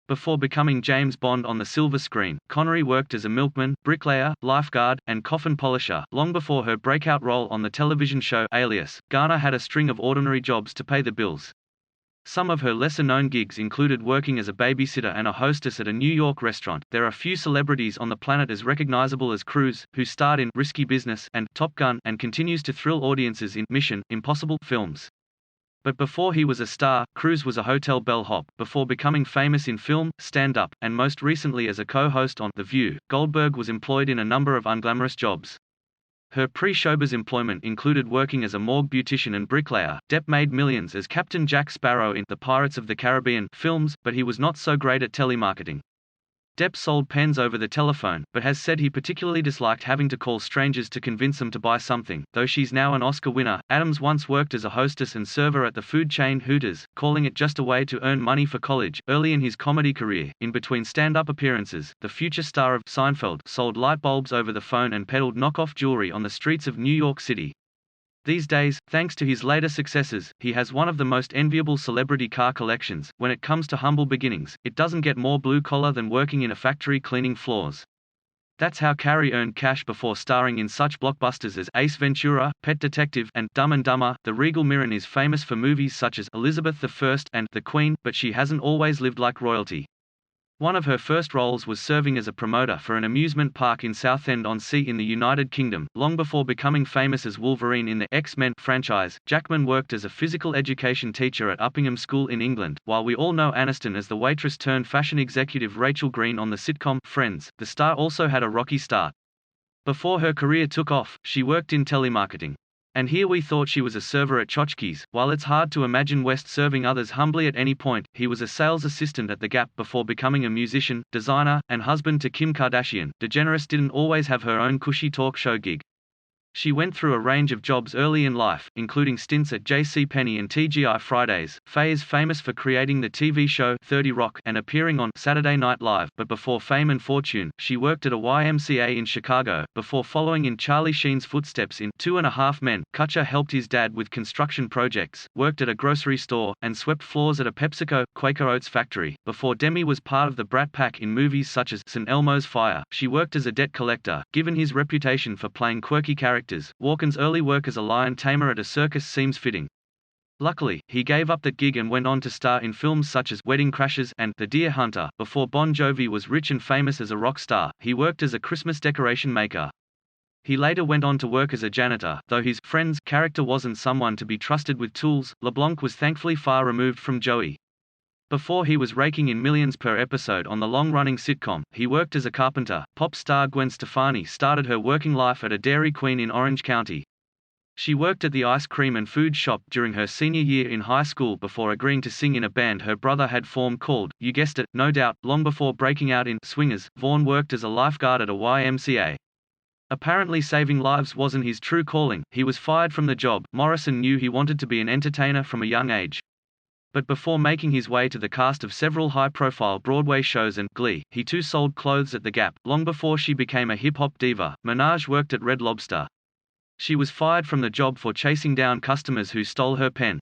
Before becoming James Bond on the silver screen, Connery worked as a milkman, bricklayer, lifeguard, and coffin polisher. Long before her breakout role on the television show Alias, Garner had a string of ordinary jobs to pay the bills. Some of her lesser-known gigs included working as a babysitter and a hostess at a New York restaurant. There are few celebrities on the planet as recognizable as Cruise, who starred in Risky Business and Top Gun and continues to thrill audiences in Mission: Impossible films. But before he was a star, Cruise was a hotel bellhop. Before becoming famous in film, stand-up, and most recently as a co-host on The View, Goldberg was employed in a number of unglamorous jobs. Her pre-showbiz employment included working as a morgue beautician and bricklayer. Depp made millions as Captain Jack Sparrow in the Pirates of the Caribbean films, but he was not so great at telemarketing. Depp sold pens over the telephone, but has said he particularly disliked having to call strangers to convince them to buy something. Though she's now an Oscar winner, Adams once worked as a hostess and server at the food chain Hooters, calling it just a way to earn money for college. Early in his comedy career, in between stand-up appearances, the future star of Seinfeld sold light bulbs over the phone and peddled knockoff jewelry on the streets of New York City. These days, thanks to his later successes, he has one of the most enviable celebrity car collections. When it comes to humble beginnings, it doesn't get more blue-collar than working in a factory cleaning floors. That's how Carrey earned cash before starring in such blockbusters as Ace Ventura, Pet Detective, and Dumb and Dumber. The Regal Mirren is famous for movies such as Elizabeth I and The Queen, but she hasn't always lived like royalty. One of her first roles was serving as a promoter for an amusement park in Southend-on-Sea in the United Kingdom. Long before becoming famous as Wolverine in the X-Men franchise, Jackman worked as a physical education teacher at Uppingham School in England. While we all know Aniston as the waitress-turned-fashion executive Rachel Green on the sitcom Friends, the star also had a rocky start. Before her career took off, she worked in telemarketing. And here we thought she was a server at Tchotchkes. While it's hard to imagine West serving others humbly at any point, he was a sales assistant at The Gap before becoming a musician, designer, and husband to Kim Kardashian. DeGeneres didn't always have her own cushy talk show gig. She went through a range of jobs early in life, including stints at JCPenney and TGI Fridays. Faye is famous for creating the TV show 30 Rock and appearing on Saturday Night Live, but before fame and fortune, she worked at a YMCA in Chicago. Before following in Charlie Sheen's footsteps in 2.5 Men, Kutcher helped his dad with construction projects, worked at a grocery store, and swept floors at a PepsiCo, Quaker Oats factory. Before Demi was part of the Brat Pack in movies such as St. Elmo's Fire, she worked as a debt collector. Given his reputation for playing quirky characters, Walken's early work as a lion tamer at a circus seems fitting. Luckily, he gave up that gig and went on to star in films such as Wedding Crashers and The Deer Hunter. Before Bon Jovi was rich and famous as a rock star, he worked as a Christmas decoration maker. He later went on to work as a janitor. Though his Friends character wasn't someone to be trusted with tools, LeBlanc was thankfully far removed from Joey. Before he was raking in millions per episode on the long-running sitcom, he worked as a carpenter. Pop star Gwen Stefani started her working life at a Dairy Queen in Orange County. She worked at the ice cream and food shop during her senior year in high school before agreeing to sing in a band her brother had formed called, you guessed it, No Doubt. Long before breaking out in Swingers, Vaughn worked as a lifeguard at a YMCA. Apparently saving lives wasn't his true calling. He was fired from the job. Morrison knew he wanted to be an entertainer from a young age. But before making his way to the cast of several high-profile Broadway shows and Glee, he too sold clothes at The Gap. Long before she became a hip-hop diva, Minaj worked at Red Lobster. She was fired from the job for chasing down customers who stole her pen.